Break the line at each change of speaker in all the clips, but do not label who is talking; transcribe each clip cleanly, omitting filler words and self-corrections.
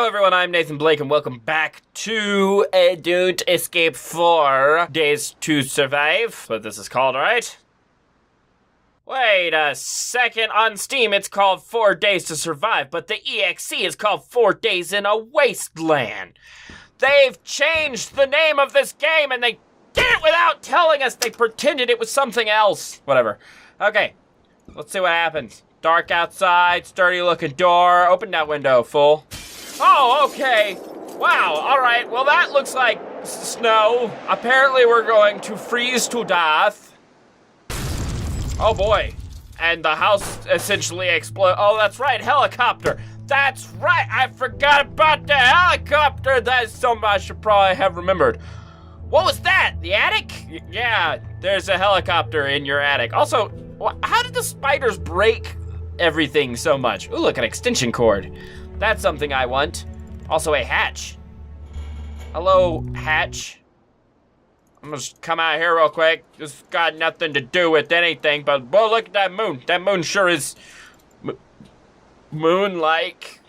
Hello everyone, I'm Nathan Blake and welcome back to Don't Escape 4 Days to Survive. That's what this is called, right? Wait a second, on Steam it's called 4 Days to Survive, but the EXE is called 4 Days in a Wasteland. They've changed the name of this game and they did it without telling us. They pretended it was something else. Whatever. Okay, let's see what happens. Dark outside, sturdy looking door. Open that window, fool. Oh, okay. Wow, alright. Well, that looks like snow. Apparently we're going to freeze to death. Oh boy. And the house essentially exploded. Oh, that's right, helicopter. That's right, I forgot about the helicopter. That's something I should probably have remembered. What was that? The attic? Yeah, there's a helicopter in your attic. Also, how did the spiders break everything so much? Ooh, look, an extension cord. That's something I want. Also a hatch. Hello, hatch. I'm gonna just come out here real quick. This got nothing to do with anything, but whoa, look at that moon. That moon sure is moon-like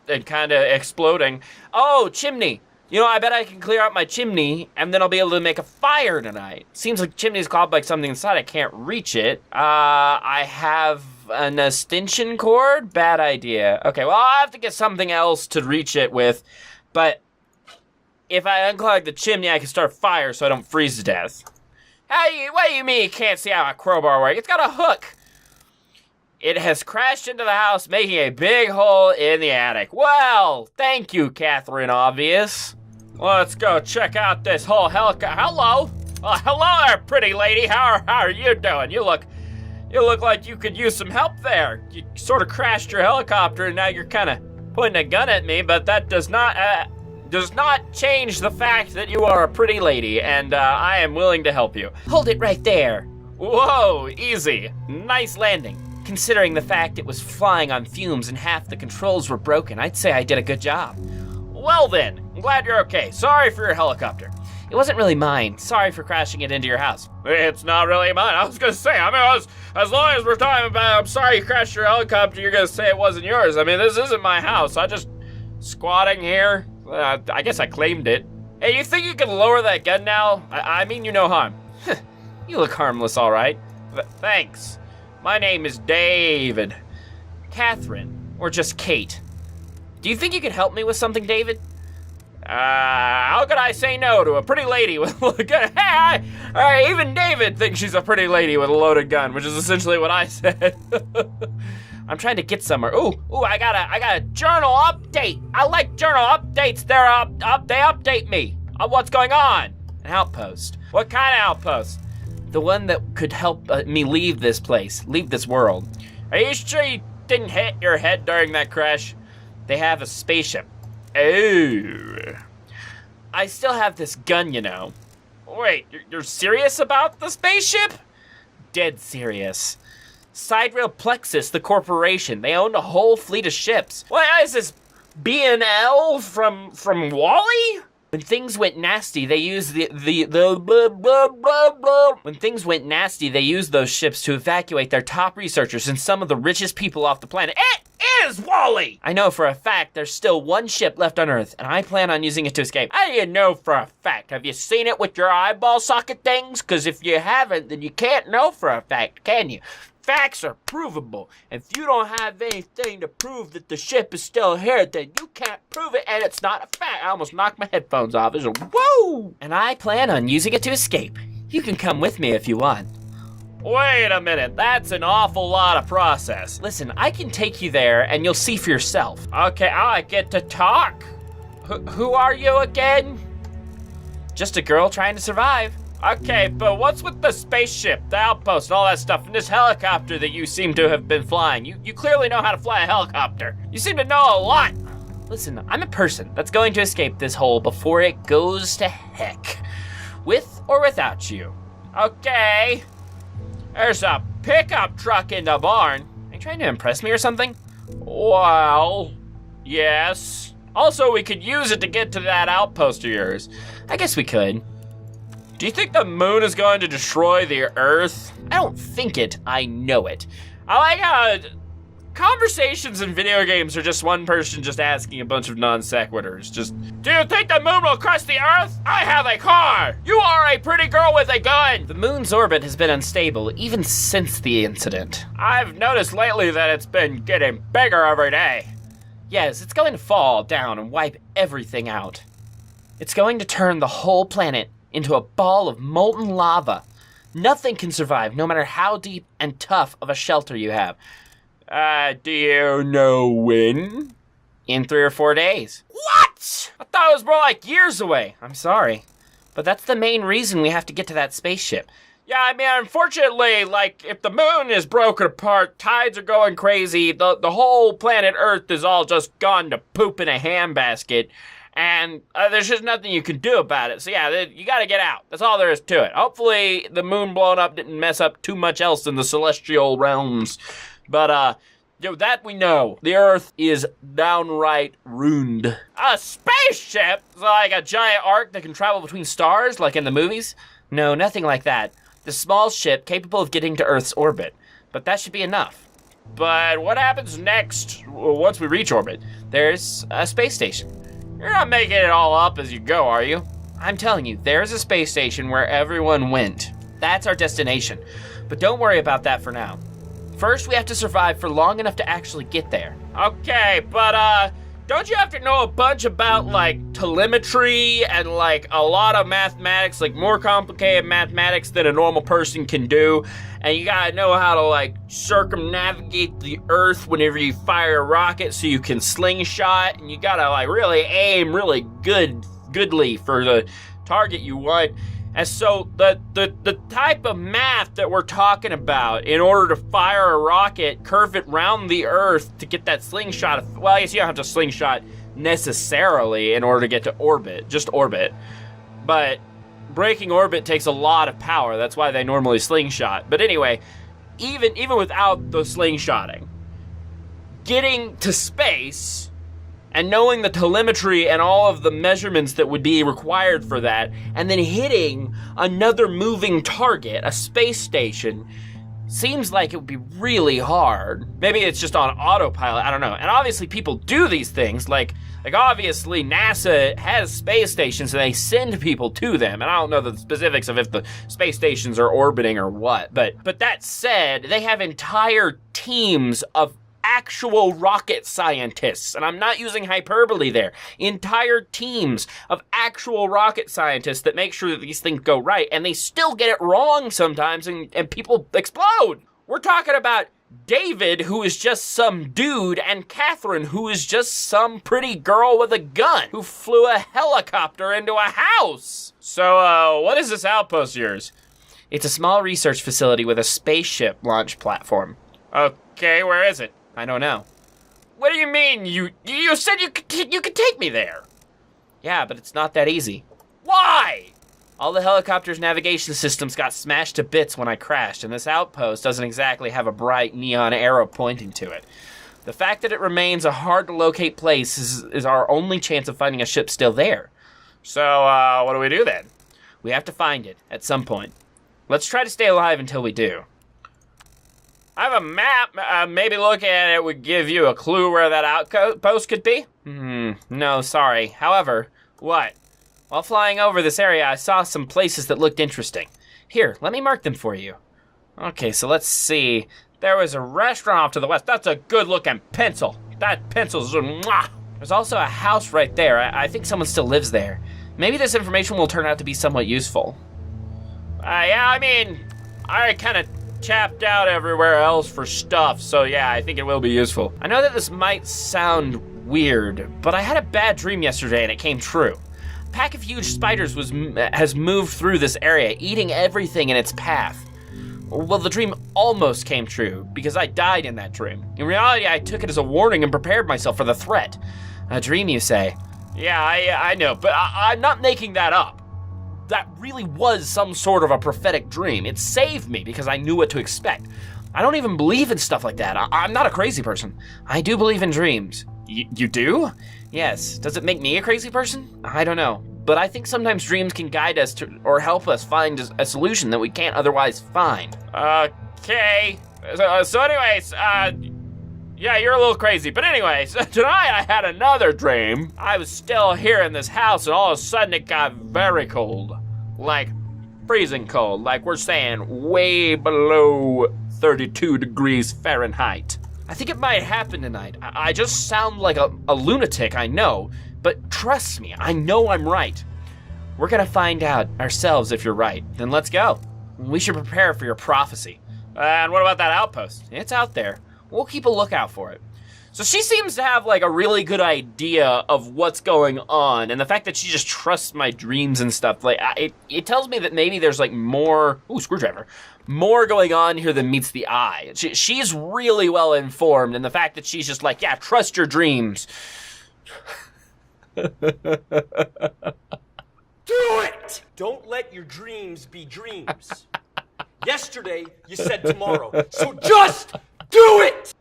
and kind of exploding. Oh, chimney. You know, I bet I can clear out my chimney and then I'll be able to make a fire tonight. Seems like chimney's caught like something inside. I can't reach it. I have an extension cord? Bad idea. Okay, well, I'll have to get something else to reach it with, but if I unclog the chimney, I can start a fire so I don't freeze to death. What do you mean you can't see how a crowbar works? It's got a hook. It has crashed into the house, making a big hole in the attic. Well, thank you, Catherine Obvious. Let's go check out this whole helicopter. Hello. Hello there, pretty lady. How are you doing? You look like you could use some help there. You sort of crashed your helicopter and now you're kind of pointing a gun at me, but that does not change the fact that you are a pretty lady and I am willing to help you. Hold it right there. Whoa, easy. Nice landing. Considering the fact it was flying on fumes and half the controls were broken, I'd say I did a good job. Well then, I'm glad you're okay. Sorry for your helicopter. It wasn't really mine. Sorry for crashing it into your house. It's not really mine. I was gonna say, as long as we're talking about, I'm sorry you crashed your helicopter, you're gonna say it wasn't yours. I mean, this isn't my house. I just squatting here. I guess I claimed it. Hey, you think you can lower that gun now? I mean you no harm. You look harmless, all right. Thanks. My name is David. Catherine, or just Kate. Do you think you could help me with something, David? How could I say no to a pretty lady with a loaded gun? Hey, even David thinks she's a pretty lady with a loaded gun, which is essentially what I said. I'm trying to get somewhere. Ooh, I got a journal update. I like journal updates. They update me on what's going on. An outpost. What kind of outpost? The one that could help me leave this place, leave this world. Are you sure you didn't hit your head during that crash? They have a spaceship. Oh. I still have this gun, you know. Wait, you're serious about the spaceship? Dead serious. Sidereal Plexus, the corporation, they owned a whole fleet of ships. What is this, B&L from WALL-E? When things went nasty, they used When things went nasty, they used those ships to evacuate their top researchers and some of the richest people off the planet. It is WALL-E! I know for a fact there's still one ship left on Earth, and I plan on using it to escape. How do you know for a fact? Have you seen it with your eyeball socket things? Because if you haven't, then you can't know for a fact, can you? Facts are provable. If you don't have anything to prove that the ship is still here, then you can't prove it, and it's not a fact. I almost knocked my headphones off. It's a whoa! And I plan on using it to escape. You can come with me if you want. Wait a minute, that's an awful lot of process. Listen, I can take you there, and you'll see for yourself. Okay, I get to talk. Who are you again? Just a girl trying to survive. Okay, but what's with the spaceship, the outpost, and all that stuff, and this helicopter that you seem to have been flying? You clearly know how to fly a helicopter. You seem to know a lot. Listen, I'm a person that's going to escape this hole before it goes to heck. With or without you. Okay. There's a pickup truck in the barn. Are you trying to impress me or something? Well, yes. Also, we could use it to get to that outpost of yours. I guess we could. Do you think the moon is going to destroy the Earth? I don't think it, I know it. I like how Conversations in video games are just one person just asking a bunch of non sequiturs. Just, do you think the moon will crush the Earth? I have a car! You are a pretty girl with a gun! The moon's orbit has been unstable even since the incident. I've noticed lately that it's been getting bigger every day. Yes, it's going to fall down and wipe everything out. It's going to turn the whole planet into a ball of molten lava. Nothing can survive, no matter how deep and tough of a shelter you have. Do you know when? In 3 or 4 days. What? I thought it was more like years away. I'm sorry, but that's the main reason we have to get to that spaceship. Yeah, I mean, unfortunately, like, if the moon is broken apart, tides are going crazy, the whole planet Earth is all just gone to poop in a handbasket, and there's just nothing you can do about it. So yeah, you gotta get out. That's all there is to it. Hopefully the moon blowing up didn't mess up too much else in the celestial realms. But, that we know. The Earth is downright ruined. A spaceship? Like a giant ark that can travel between stars, like in the movies? No, nothing like that. The small ship capable of getting to Earth's orbit. But that should be enough. But what happens next once we reach orbit? There's a space station. You're not making it all up as you go, are you? I'm telling you, there's a space station where everyone went. That's our destination. But don't worry about that for now. First, we have to survive for long enough to actually get there. Okay, but don't you have to know a bunch about, like, telemetry and, like, a lot of mathematics, like, more complicated mathematics than a normal person can do? And you gotta know how to, like, circumnavigate the Earth whenever you fire a rocket so you can slingshot, and you gotta, like, really aim really goodly for the target you want. And so the type of math that we're talking about in order to fire a rocket, curve it round the Earth to get that slingshot, well, I guess you don't have to slingshot necessarily in order to get to orbit, just orbit. But breaking orbit takes a lot of power. That's why they normally slingshot. But anyway, even without the slingshotting, getting to space and knowing the telemetry and all of the measurements that would be required for that, and then hitting another moving target, a space station, seems like it would be really hard. Maybe it's just on autopilot, I don't know. And obviously people do these things, like obviously NASA has space stations and they send people to them. And I don't know the specifics of if the space stations are orbiting or what, but that said, they have entire teams of actual rocket scientists, and I'm not using hyperbole there, entire teams of actual rocket scientists that make sure that these things go right, and they still get it wrong sometimes, and people explode. We're talking about David, who is just some dude, and Catherine, who is just some pretty girl with a gun, who flew a helicopter into a house. So, what is this outpost of yours? It's a small research facility with a spaceship launch platform. Okay, where is it? I don't know. What do you mean? You said you could take me there. Yeah, but it's not that easy. Why? All the helicopter's navigation systems got smashed to bits when I crashed, and this outpost doesn't exactly have a bright neon arrow pointing to it. The fact that it remains a hard-to-locate place is our only chance of finding a ship still there. So, what do we do then? We have to find it at some point. Let's try to stay alive until we do. I have a map. Maybe looking at it would give you a clue where that outpost could be? No, sorry. However, what? While flying over this area, I saw some places that looked interesting. Here, let me mark them for you. Okay, so let's see. There was a restaurant off to the west. That's a good-looking pencil. That pencil's mwah. There's also a house right there. I think someone still lives there. Maybe this information will turn out to be somewhat useful. Yeah, I mean, I kind of tapped out everywhere else for stuff, so yeah, I think it will be useful. I know that this might sound weird, but I had a bad dream yesterday and it came true. A pack of huge spiders has moved through this area, eating everything in its path. Well, the dream almost came true, because I died in that dream. In reality, I took it as a warning and prepared myself for the threat. A dream, you say? Yeah, I know, but I'm not making that up. That really was some sort of a prophetic dream. It saved me because I knew what to expect. I don't even believe in stuff like that. I'm not a crazy person. I do believe in dreams. You do? Yes. Does it make me a crazy person? I don't know. But I think sometimes dreams can guide us to, or help us find a solution that we can't otherwise find. Okay. So anyways, Yeah, you're a little crazy. But anyway, so tonight I had another dream. I was still here in this house, and all of a sudden it got very cold. Like, freezing cold. Like, we're saying way below 32 degrees Fahrenheit. I think it might happen tonight. I just sound like a lunatic, I know. But trust me, I know I'm right. We're gonna find out ourselves if you're right. Then let's go. We should prepare for your prophecy. And what about that outpost? It's out there. We'll keep a lookout for it. So she seems to have like a really good idea of what's going on, and the fact that she just trusts my dreams and stuff, like it tells me that maybe there's like more, screwdriver, more going on here than meets the eye. She's really well informed, and the fact that she's just like, yeah, trust your dreams.
Do it! Don't let your dreams be dreams. Yesterday, you said tomorrow, so just do it!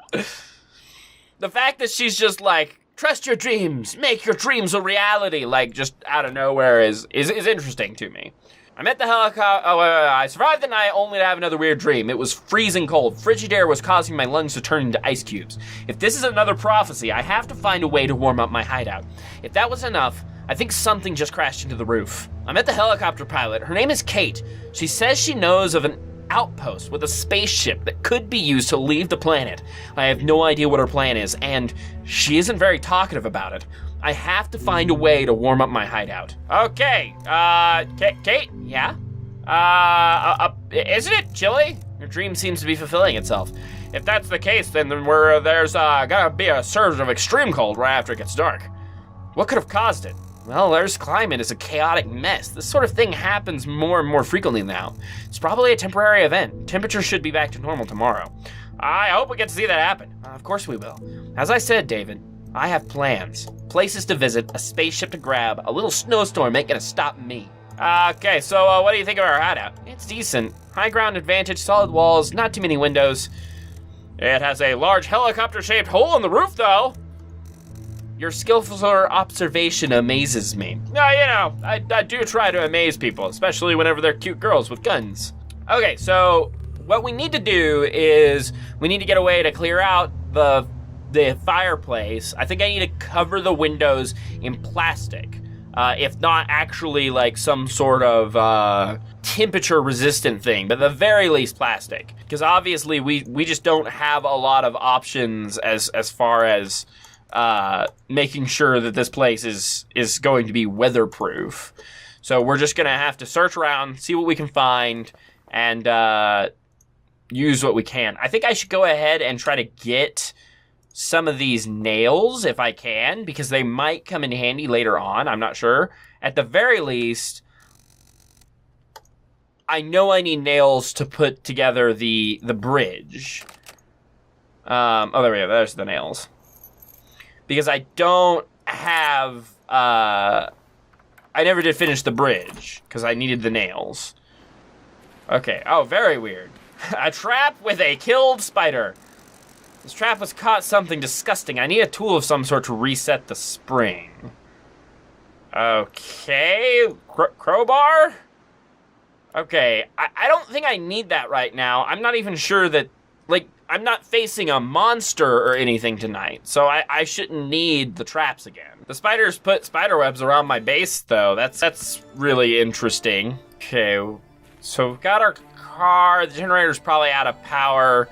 The fact that she's just like, trust your dreams, make your dreams a reality, like just out of nowhere is interesting to me. I'm at the helicopter. I survived the night only to have another weird dream. It was freezing cold. Frigid air was causing my lungs to turn into ice cubes. If this is another prophecy, I have to find a way to warm up my hideout. If that was enough, I think something just crashed into the roof. I met the helicopter pilot. Her name is Kate. She says she knows of an outpost with a spaceship that could be used to leave the planet. I have no idea what her plan is, and she isn't very talkative about it. I have to find a way to warm up my hideout. Okay, Kate? Yeah? Isn't it chilly? Your dream seems to be fulfilling itself. If that's the case, then there's gonna be a surge of extreme cold right after it gets dark. What could have caused it? Well, Earth's climate is a chaotic mess. This sort of thing happens more and more frequently now. It's probably a temporary event. Temperatures should be back to normal tomorrow. I hope we get to see that happen. Of course we will. As I said, David, I have plans. Places to visit, a spaceship to grab, a little snowstorm ain't gonna stop me. Okay, so what do you think of our hideout? It's decent. High ground advantage, solid walls, not too many windows. It has a large helicopter-shaped hole in the roof, though. Your skillful observation amazes me. No, I do try to amaze people, especially whenever they're cute girls with guns. Okay, so what we need to do is we need to get a way to clear out the fireplace. I think I need to cover the windows in plastic, if not actually like some sort of temperature-resistant thing, but at the very least plastic. Because obviously we just don't have a lot of options as far as making sure that this place is going to be weatherproof. So we're just going to have to search around, see what we can find, and use what we can. I think I should go ahead and try to get some of these nails if I can, because they might come in handy later on. I'm not sure. At the very least, I know I need nails to put together the bridge. There we go. There's the nails. Because I don't have, I never did finish the bridge, because I needed the nails. Okay, oh, very weird. A trap with a killed spider. This trap has caught something disgusting. I need a tool of some sort to reset the spring. Okay, crowbar? Okay, I don't think I need that right now. I'm not even sure that, like, I'm not facing a monster or anything tonight, so I shouldn't need the traps again. The spiders put spider webs around my base, though. That's really interesting. Okay, so we've got our car. The generator's probably out of power.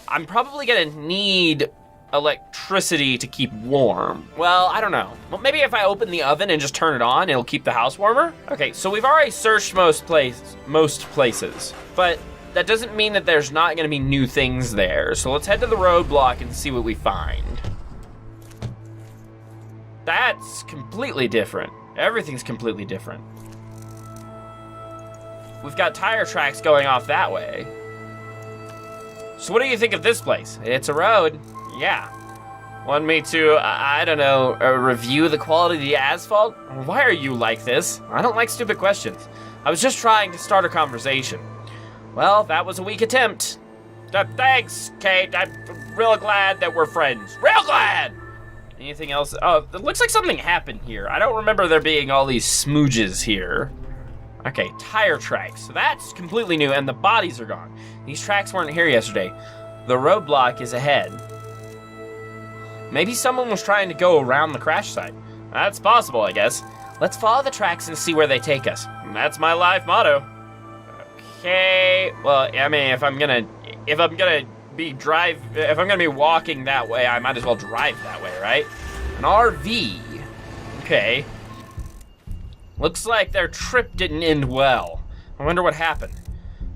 I'm probably gonna need electricity to keep warm. Well, I don't know. Well, maybe if I open the oven and just turn it on, it'll keep the house warmer? Okay, so we've already searched most places, but that doesn't mean that there's not gonna be new things there. So let's head to the roadblock and see what we find. That's completely different. Everything's completely different. We've got tire tracks going off that way. So what do you think of this place? It's a road. Yeah. Want me to, I don't know, review the quality of the asphalt? Why are you like this? I don't like stupid questions. I was just trying to start a conversation. Well, that was a weak attempt. Thanks, Kate. I'm real glad that we're friends. Real glad! Anything else? Oh, it looks like something happened here. I don't remember there being all these smooges here. Okay, tire tracks. So that's completely new, and the bodies are gone. These tracks weren't here yesterday. The roadblock is ahead. Maybe someone was trying to go around the crash site. That's possible, I guess. Let's follow the tracks and see where they take us. That's my life motto. Okay, well, I mean, if I'm gonna be walking that way, I might as well drive that way, right? An RV. Okay. Looks like their trip didn't end well. I wonder what happened.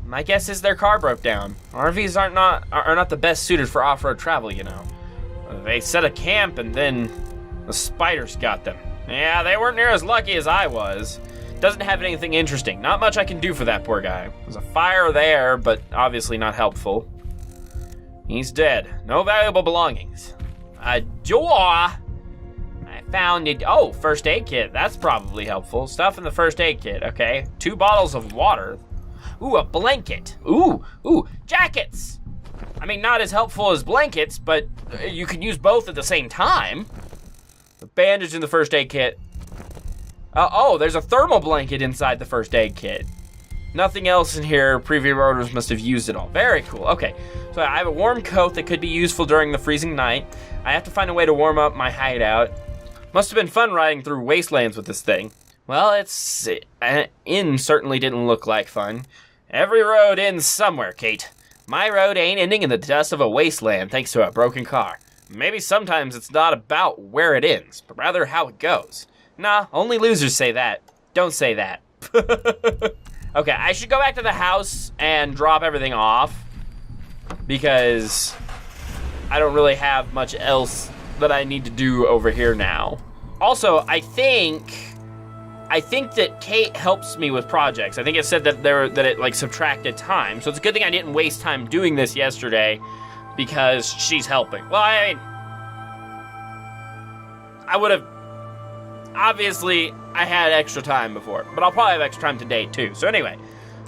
My guess is their car broke down. RVs are not the best suited for off-road travel, you know. They set a camp and then the spiders got them. Yeah, they weren't near as lucky as I was. Doesn't have anything interesting. Not much I can do for that poor guy. There's a fire there, but obviously not helpful. He's dead. No valuable belongings. A door. I found it. Oh, first aid kit. That's probably helpful. Stuff in the first aid kit. Okay. 2 bottles of water. Ooh, a blanket. Ooh, jackets. I mean, not as helpful as blankets, but you can use both at the same time. The bandage in the first aid kit. Oh, there's a thermal blanket inside the first aid kit. Nothing else in here. Previous owners must have used it all. Very cool. Okay, so I have a warm coat that could be useful during the freezing night. I have to find a way to warm up my hideout. Must have been fun riding through Wastelands with this thing. Well, an inn certainly didn't look like fun. Every road ends somewhere, Kate. My road ain't ending in the dust of a wasteland thanks to a broken car. Maybe sometimes it's not about where it ends, but rather how it goes. Nah, only losers say that. Don't say that. Okay, I should go back to the house and drop everything off because I don't really have much else that I need to do over here now. Also, I think that Kate helps me with projects. I think it said that it like subtracted time. So it's a good thing I didn't waste time doing this yesterday because she's helping. Well, I mean, I would have, obviously I had extra time before, but I'll probably have extra time today too. So anyway,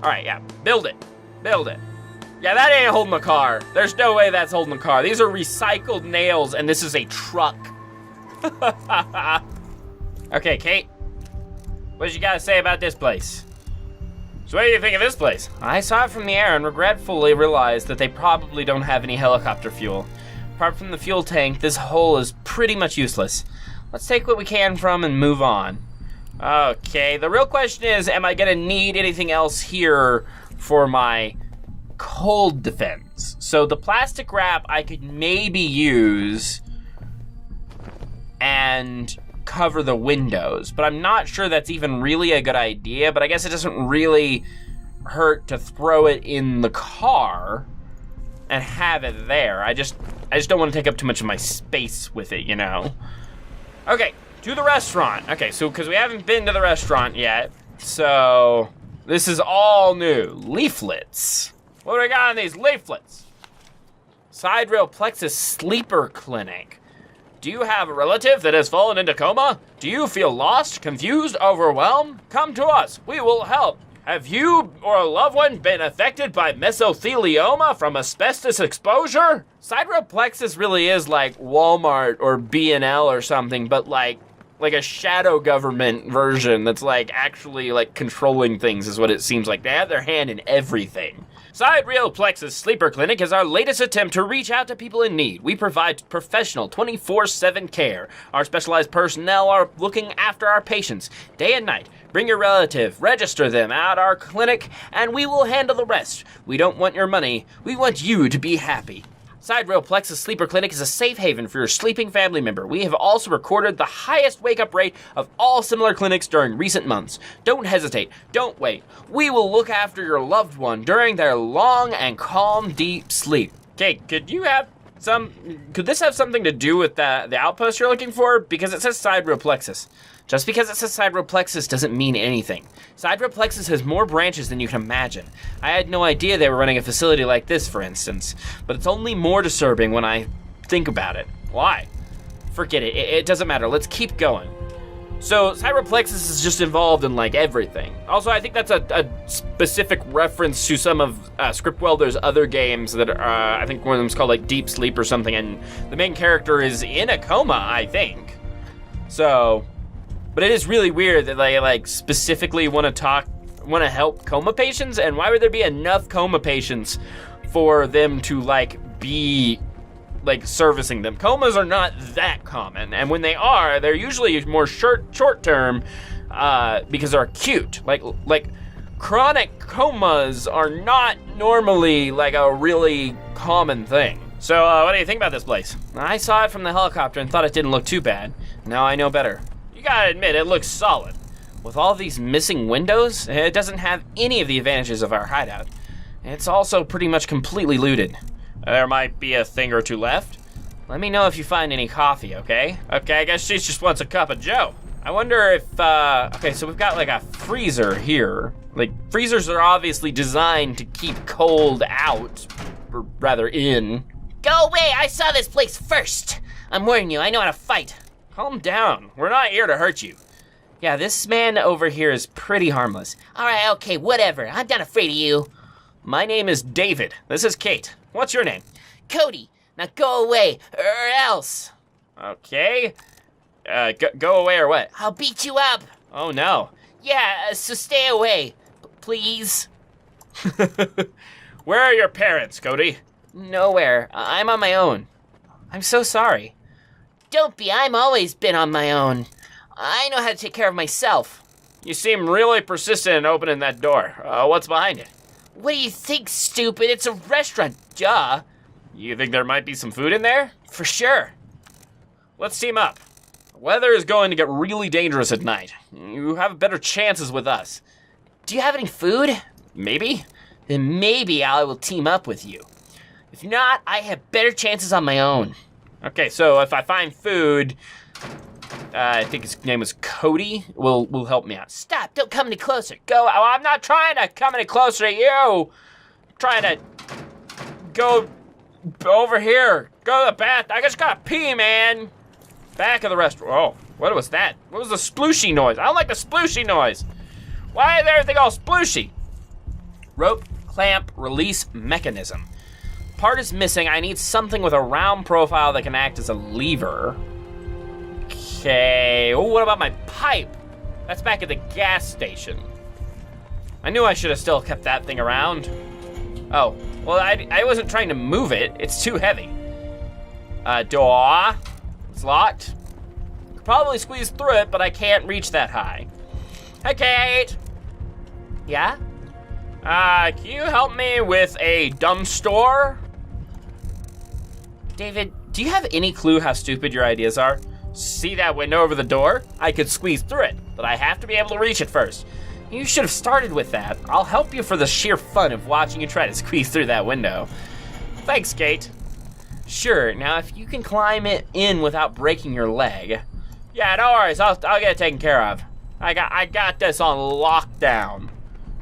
all right, yeah, build it. Yeah, that ain't holding a car. There's no way that's holding a car. These are recycled nails and this is a truck. Okay, Kate. What you gotta say about this place? So what do you think of this place? I saw it from the air and regretfully realized that they probably don't have any helicopter fuel. Apart from the fuel tank, this hole is pretty much useless. Let's take what we can from and move on. Okay, the real question is, am I gonna need anything else here for my cold defense? So the plastic wrap I could maybe use and cover the windows, but I'm not sure that's even really a good idea, but I guess it doesn't really hurt to throw it in the car and have it there. I just don't want to take up too much of my space with it, you know? Okay, to the restaurant. Okay, so because we haven't been to the restaurant yet, so this is all new. Leaflets. What do we got on these leaflets? Side rail plexus sleeper clinic. Do you have a relative that has fallen into coma? Do you feel lost, confused, overwhelmed? Come to us. We will help. Have you or a loved one been affected by mesothelioma from asbestos exposure? Side rail plexus really is like Walmart or B&L or something, but like a shadow government version that's like actually like controlling things is what it seems like. They have their hand in everything. Side Rail Plexus Sleeper Clinic is our latest attempt to reach out to people in need. We provide professional 24/7 care. Our specialized personnel are looking after our patients day and night. Bring your relative, register them at our clinic, and we will handle the rest. We don't want your money. We want you to be happy. Side Rail Plexus Sleeper Clinic is a safe haven for your sleeping family member. We have also recorded the highest wake-up rate of all similar clinics during recent months. Don't hesitate. Don't wait. We will look after your loved one during their long and calm, deep sleep. Okay, could this have something to do with the outpost you're looking for? Because it says Side Rail Plexus. Just because it says Side Rail Plexus doesn't mean anything. Side Rail Plexus has more branches than you can imagine. I had no idea they were running a facility like this, for instance. But it's only more disturbing when I think about it. Why? Forget it. It doesn't matter. Let's keep going. So Side Rail Plexus is just involved in like everything. Also, I think that's a specific reference to some of Scriptwelder's other games that are, I think one of them's called like Deep Sleep or something, and the main character is in a coma, I think. So, but it is really weird that they like specifically want to help coma patients, and why would there be enough coma patients for them to like be like, servicing them. Comas are not that common, and when they are, they're usually more short-term because they're acute. Like, chronic comas are not normally, like, a really common thing. So, what do you think about this place? I saw it from the helicopter and thought it didn't look too bad. Now I know better. You gotta admit, it looks solid. With all these missing windows, it doesn't have any of the advantages of our hideout. It's also pretty much completely looted. There might be a thing or two left. Let me know if you find any coffee, okay? Okay, I guess she just wants a cup of joe. I wonder if, okay, so we've got like a freezer here. Like, freezers are obviously designed to keep cold out, or rather in.
Go away, I saw this place first. I'm warning you, I know how to fight.
Calm down, we're not here to hurt you. Yeah, this man over here is pretty harmless.
All right, okay, whatever. I'm not afraid of you.
My name is David. This is Kate. What's your name?
Cody, now go away, or else.
Okay. Go away or what?
I'll beat you up.
Oh, no.
Yeah, so stay away, please.
Where are your parents, Cody?
Nowhere. I'm on my own.
I'm so sorry.
Don't be. I'm always been on my own. I know how to take care of myself.
You seem really persistent in opening that door. What's behind it?
What do you think, stupid? It's a restaurant, duh.
You think there might be some food in there?
For sure.
Let's team up. The weather is going to get really dangerous at night. You have better chances with us.
Do you have any food?
Maybe?
Then maybe I will team up with you. If not, I have better chances on my own.
Okay, so if I find food, I think his name was Cody, will help me out.
Stop, don't come any closer.
Go, I'm not trying to come any closer to you. I'm trying to go over here. Go to the bath. I just gotta pee, man. Back of the restaurant. Oh, what was that? What was the splooshy noise? I don't like the splooshy noise. Why is everything all splooshy? Rope, clamp, release mechanism. Part is missing. I need something with a round profile that can act as a lever. Okay, oh, what about my pipe? That's back at the gas station. I knew I should have still kept that thing around. Oh, well, I wasn't trying to move it. It's too heavy. Door. It's locked. Could probably squeeze through it, but I can't reach that high. Hey, Kate.
Yeah?
Can you help me with a dumb store?
David,
do you have any clue how stupid your ideas are? See that window over the door? I could squeeze through it, but I have to be able to reach it first. You should have started with that. I'll help you for the sheer fun of watching you try to squeeze through that window. Thanks, Kate. Sure, now if you can climb it in without breaking your leg. Yeah, no worries, I'll get it taken care of. I got this on lockdown.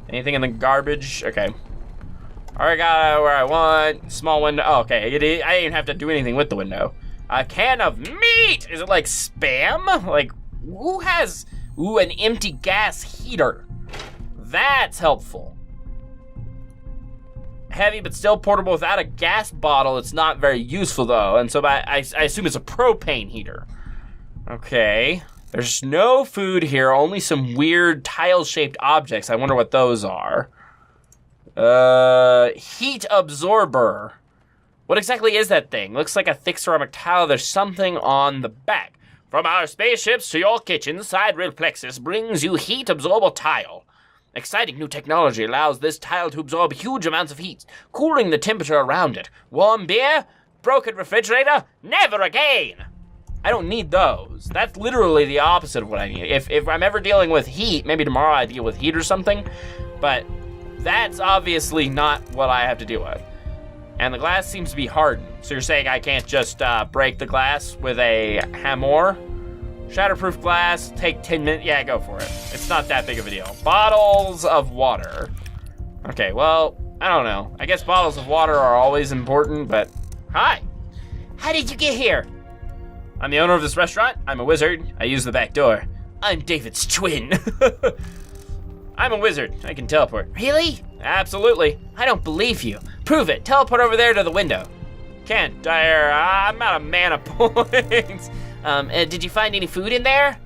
Anything in the garbage? Okay. Alright, got it where I want. Small window. Oh, okay, I didn't even have to do anything with the window. A can of meat! Is it like Spam? Like, who has... Ooh, an empty gas heater. That's helpful. Heavy, but still portable without a gas bottle. It's not very useful, though. And so I assume it's a propane heater. Okay. There's no food here, only some weird tile-shaped objects. I wonder what those are. Heat absorber. What exactly is that thing? Looks like a thick ceramic tile. There's something on the back. From our spaceships to your kitchen, side rail plexus brings you heat absorber tile. Exciting new technology allows this tile to absorb huge amounts of heat, cooling the temperature around it. Warm beer? Broken refrigerator? Never again! I don't need those. That's literally the opposite of what I need. If I'm ever dealing with heat, maybe tomorrow I deal with heat or something, but that's obviously not what I have to deal with. And the glass seems to be hardened. So you're saying I can't just break the glass with a hammer? Shatterproof glass, take 10 minutes. Yeah, go for it. It's not that big of a deal. Bottles of water. Okay, well, I don't know. I guess bottles of water are always important, but... Hi.
How did you get here?
I'm the owner of this restaurant. I'm a wizard. I use the back door.
I'm David's twin.
I'm a wizard. I can teleport.
Really?
Absolutely.
I don't believe you. Prove it. Teleport over there to the window.
Can't. I'm out of mana points.
Did you find any food in there?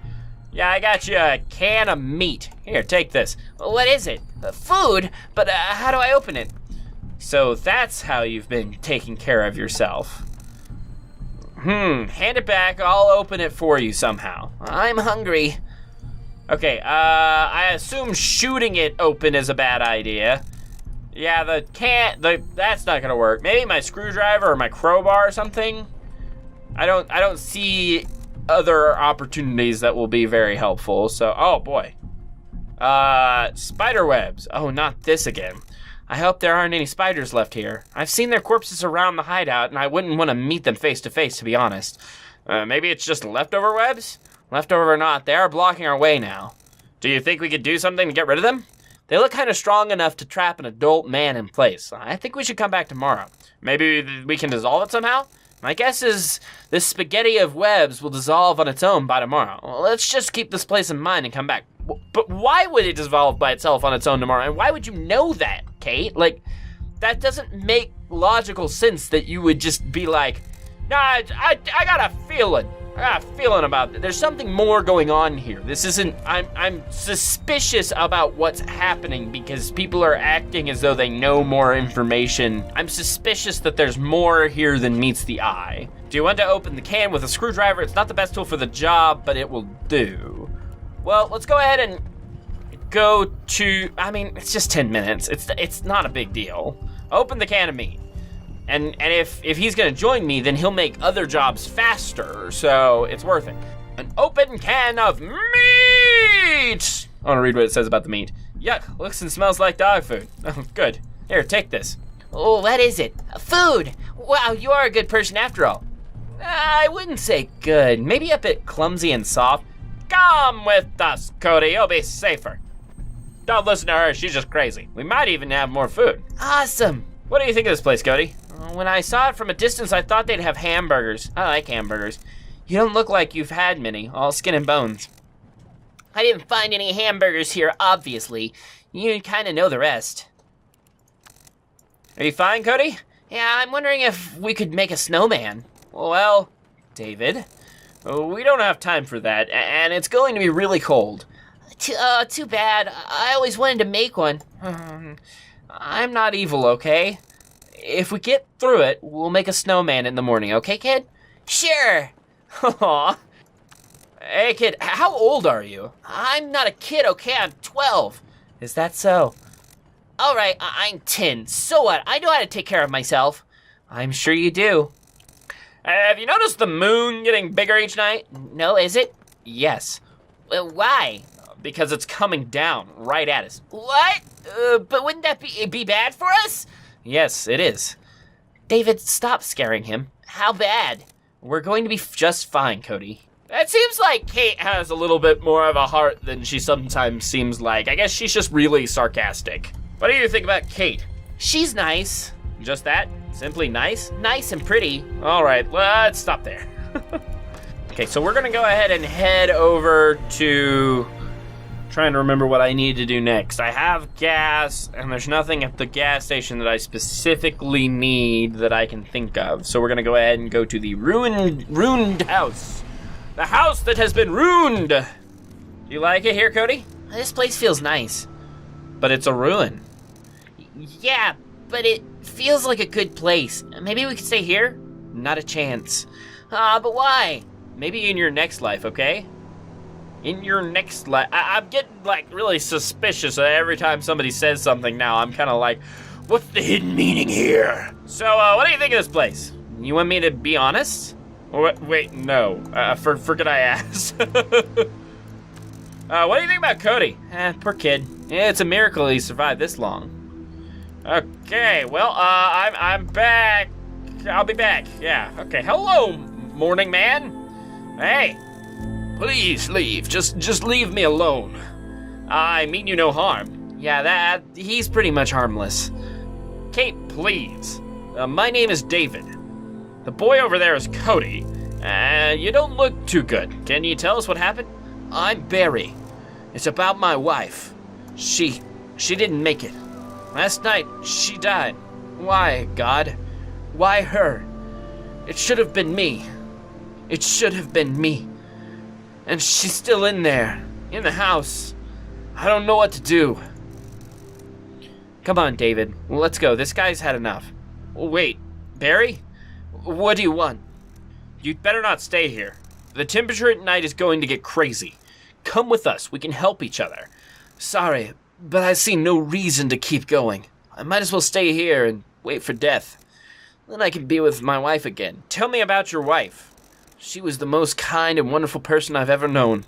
Yeah, I got you a can of meat. Here, take this.
What is it? Food? But how do I open it?
So that's how you've been taking care of yourself. Hand it back. I'll open it for you somehow.
I'm hungry.
Okay, I assume shooting it open is a bad idea. Yeah, that's not gonna work. Maybe my screwdriver or my crowbar or something. I don't see other opportunities that will be very helpful. So, oh boy. Spider webs. Oh, not this again. I hope there aren't any spiders left here. I've seen their corpses around the hideout, and I wouldn't want to meet them face to face, to be honest. Maybe it's just leftover webs? Leftover or not, they are blocking our way now. Do you think we could do something to get rid of them? They look kind of strong enough to trap an adult man in place. I think we should come back tomorrow. Maybe we can dissolve it somehow? My guess is this spaghetti of webs will dissolve on its own by tomorrow. Well, let's just keep this place in mind and come back. But why would it dissolve by itself on its own tomorrow? And why would you know that, Kate? Like, that doesn't make logical sense that you would just be like, nah, I got a feeling. I got a feeling about it. There's something more going on here. This isn't, I'm suspicious about what's happening because people are acting as though they know more information. I'm suspicious that there's more here than meets the eye. Do you want to open the can with a screwdriver? It's not the best tool for the job, but it will do. Well, let's go ahead and go to, I mean, it's just 10 minutes. It's not a big deal. Open the can of meat. And if he's gonna join me, then he'll make other jobs faster, so it's worth it. An open can of meat! I wanna read what it says about the meat. Yuck, looks and smells like dog food. Oh, good. Here, take this.
Oh, what is it? Food! Wow, you are a good person after all.
I wouldn't say good. Maybe a bit clumsy and soft. Come with us, Cody. You'll be safer. Don't listen to her. She's just crazy. We might even have more food.
Awesome.
What do you think of this place, Cody? When I saw it from a distance, I thought they'd have hamburgers. I like hamburgers. You don't look like you've had many, all skin and bones.
I didn't find any hamburgers here, obviously. You kind of know the rest.
Are you fine, Cody?
Yeah, I'm wondering if we could make a snowman.
Well, David, we don't have time for that, and it's going to be really cold.
Too bad. I always wanted to make one.
I'm not evil, okay? If we get through it, we'll make a snowman in the morning, okay, kid?
Sure.
Aw. Hey, kid, how old are you?
I'm not a kid, okay? I'm 12.
Is that so?
All right, I'm 10. So what? I know how to take care of myself.
I'm sure you do. Have you noticed the moon getting bigger each night?
No, is it?
Yes.
Why?
Because it's coming down right at us.
What? But wouldn't that be bad for us?
Yes, it is.
David, stop scaring him. How bad?
We're going to be just fine, Cody. It seems like Kate has a little bit more of a heart than she sometimes seems like. I guess she's just really sarcastic. What do you think about Kate?
She's nice.
Just that? Simply nice?
Nice and pretty.
All right, let's stop there. Okay, so we're gonna go ahead and head over to... Trying to remember what I need to do next. I have gas, and there's nothing at the gas station that I specifically need that I can think of. So we're gonna go ahead and go to the ruined house. The house that has been ruined! Do you like it here, Cody?
This place feels nice.
But it's a ruin.
Yeah, but it feels like a good place. Maybe we could stay here?
Not a chance.
But why?
Maybe in your next life, okay? In your next life. I'm getting, like, really suspicious every time somebody says something now. I'm kind of like, what's the hidden meaning here? So, what do you think of this place? You want me to be honest? Or, wait, no. Forget I asked. What do you think about Cody? Poor kid. It's a miracle he survived this long. Okay, well, I'm back. I'll be back. Yeah, okay. Hello, morning man. Hey. Please leave. Just leave me alone. I mean you no harm. Yeah, he's pretty much harmless. Kate, please. My name is David. The boy over there is Cody. You don't look too good. Can you tell us what happened? I'm Barry. It's about my wife. She didn't make it. Last night, she died. Why, God? Why her? It should have been me. It should have been me. And she's still in there, in the house. I don't know what to do. Come on, David. Let's go. This guy's had enough. Wait, Barry? What do you want? you'd better not stay here. The temperature at night is going to get crazy. Come with us. We can help each other.
Sorry, but I see no reason to keep going. I might as well stay here and wait for death. Then I can be with my wife again.
Tell me about your wife.
She was the most kind and wonderful person I've ever known.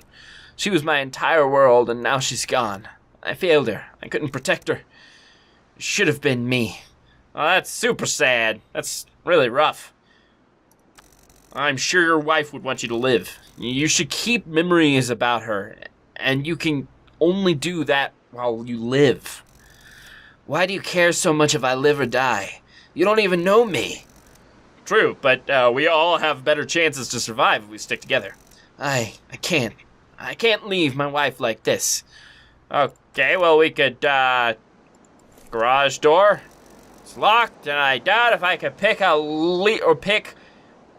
She was my entire world, and now she's gone. I failed her. I couldn't protect her. It should have been me.
Oh, that's super sad. That's really rough. I'm sure your wife would want you to live.
You should keep memories about her, and you can only do that while you live. Why do you care so much if I live or die? You don't even know me.
True, but we all have better chances to survive if we stick together.
I can't. I can't leave my wife like this.
Okay, well, we could, garage door. It's locked, and I doubt if I could pick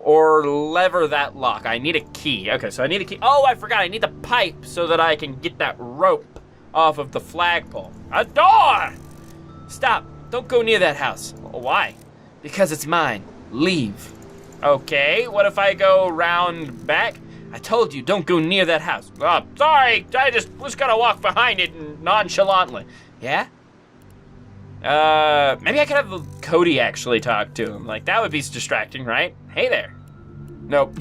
or lever that lock. I need a key. Okay, so I need a key. Oh, I forgot. I need the pipe so that I can get that rope off of the flagpole. A door!
Stop. Don't go near that house.
Why?
Because it's mine. Leave.
Okay, what if I go round back?
I told you, don't go near that house.
Oh, sorry. I just was gonna walk behind it nonchalantly.
Yeah?
Maybe I could have Cody actually talk to him. Like, that would be distracting, right? Hey there. Nope.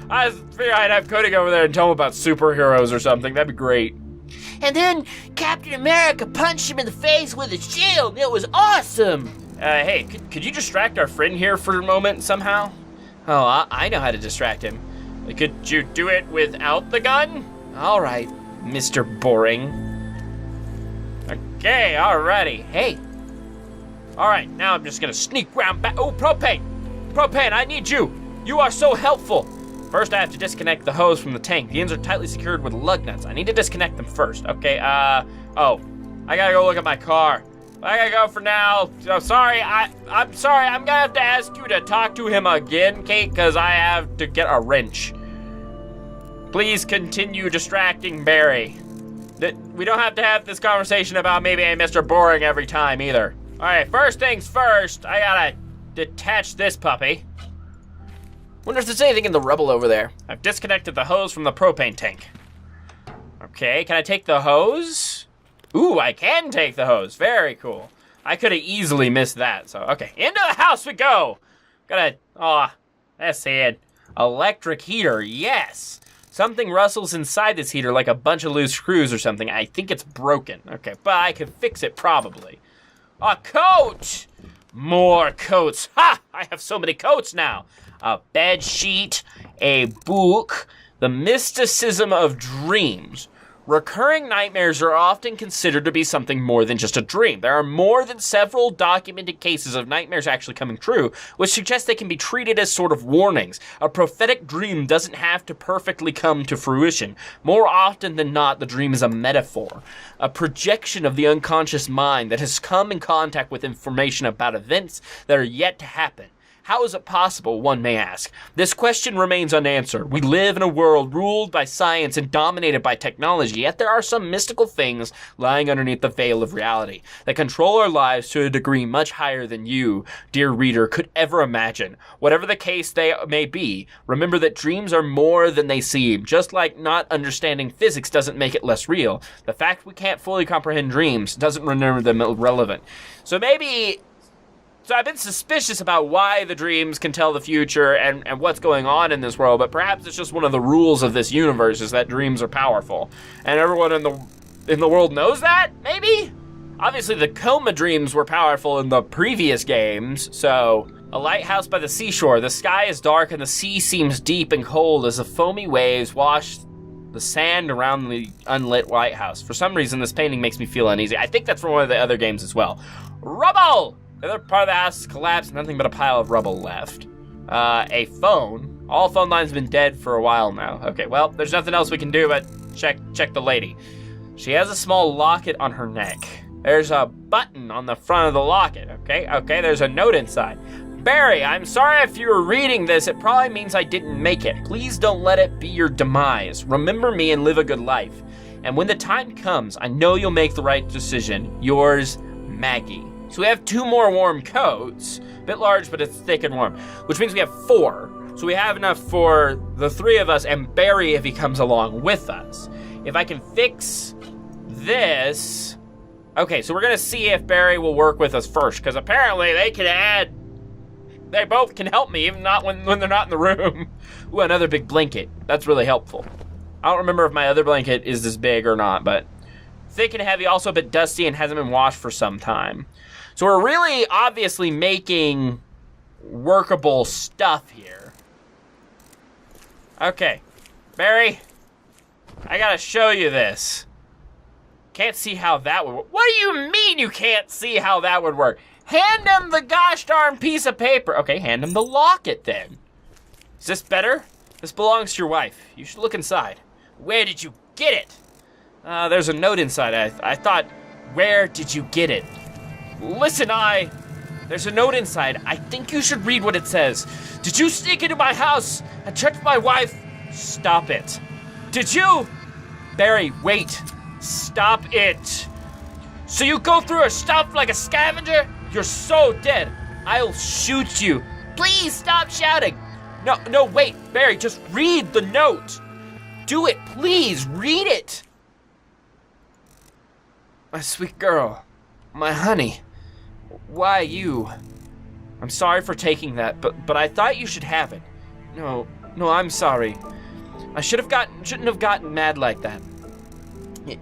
I figured I'd have Cody go over there and tell him about superheroes or something. That'd be great.
And then Captain America punched him in the face with his shield. It was awesome.
Hey, could you distract our friend here for a moment somehow?
Oh, I know how to distract him.
Could you do it without the gun?
All right, Mr. Boring.
Okay, alrighty. Hey. Alright, now I'm just gonna sneak round back. Oh, propane! Propane, I need you! You are so helpful! First, I have to disconnect the hose from the tank. The ends are tightly secured with lug nuts. I need to disconnect them first. Okay, oh. I gotta go look at my car. I gotta go for now. I'm sorry, I'm sorry. I'm gonna have to ask you to talk to him again, Kate, because I have to get a wrench. Please continue distracting Barry. We don't have to have this conversation about me being Mr. Boring every time, either. All right, first things first, I gotta detach this puppy.
Wonder if there's anything in the rubble over there.
I've disconnected the hose from the propane tank. Okay, can I take the hose? Ooh, I can take the hose. Very cool. I could have easily missed that, so okay. Into the house we go! That's sad. Electric heater, yes! Something rustles inside this heater like a bunch of loose screws or something. I think it's broken. Okay, but I can fix it probably. A coat! More coats. Ha! I have so many coats now. A bed sheet, a book, the mysticism of dreams. Recurring nightmares are often considered to be something more than just a dream. There are more than several documented cases of nightmares actually coming true, which suggests they can be treated as sort of warnings. A prophetic dream doesn't have to perfectly come to fruition. More often than not, the dream is a metaphor, a projection of the unconscious mind that has come in contact with information about events that are yet to happen. How is it possible, one may ask? This question remains unanswered. We live in a world ruled by science and dominated by technology, yet there are some mystical things lying underneath the veil of reality that control our lives to a degree much higher than you, dear reader, could ever imagine. Whatever the case they may be, remember that dreams are more than they seem. Just like not understanding physics doesn't make it less real, the fact we can't fully comprehend dreams doesn't render them irrelevant. So I've been suspicious about why the dreams can tell the future and what's going on in this world, but perhaps it's just one of the rules of this universe is that dreams are powerful. And everyone in the world knows that, maybe? Obviously, the coma dreams were powerful in the previous games, so... A lighthouse by the seashore. The sky is dark and the sea seems deep and cold as the foamy waves wash the sand around the unlit lighthouse. For some reason, this painting makes me feel uneasy. I think that's from one of the other games as well. Rubble! The other part of the house is collapsed, nothing but a pile of rubble left. A phone. All phone lines have been dead for a while now. Okay, well, there's nothing else we can do but check the lady. She has a small locket on her neck. There's a button on the front of the locket, okay, there's a note inside. Barry, I'm sorry if you were reading this, it probably means I didn't make it. Please don't let it be your demise. Remember me and live a good life. And when the time comes, I know you'll make the right decision. Yours, Maggie. So we have 2 more warm coats. A bit large, but it's thick and warm. Which means we have 4. So we have enough for the 3 of us and Barry if he comes along with us. If I can fix this... Okay, so we're gonna see if Barry will work with us first, because apparently they both can help me, even not when they're not in the room. Ooh, another big blanket. That's really helpful. I don't remember if my other blanket is this big or not, but thick and heavy, also a bit dusty and hasn't been washed for some time. So we're really obviously making workable stuff here. Okay, Barry, I gotta show you this. Can't see how that would work. What do you mean you can't see how that would work? Hand him the gosh darn piece of paper. Okay, hand him the locket then. Is this better? This belongs to your wife. You should look inside. Where did you get it? There's a note inside. I thought, where did you get it? Listen, there's a note inside. I think you should read what it says. Did you sneak into my house and touch my wife? Stop it. Did you? Barry, wait. Stop it. So you go through her stuff like a scavenger? You're so dead. I'll shoot you. Please stop shouting. No, wait, Barry, just read the note. Do it, please, read it. My sweet girl, my honey, why you? I'm sorry for taking that, but I thought you should have it. No, I'm sorry. I shouldn't have gotten mad like that.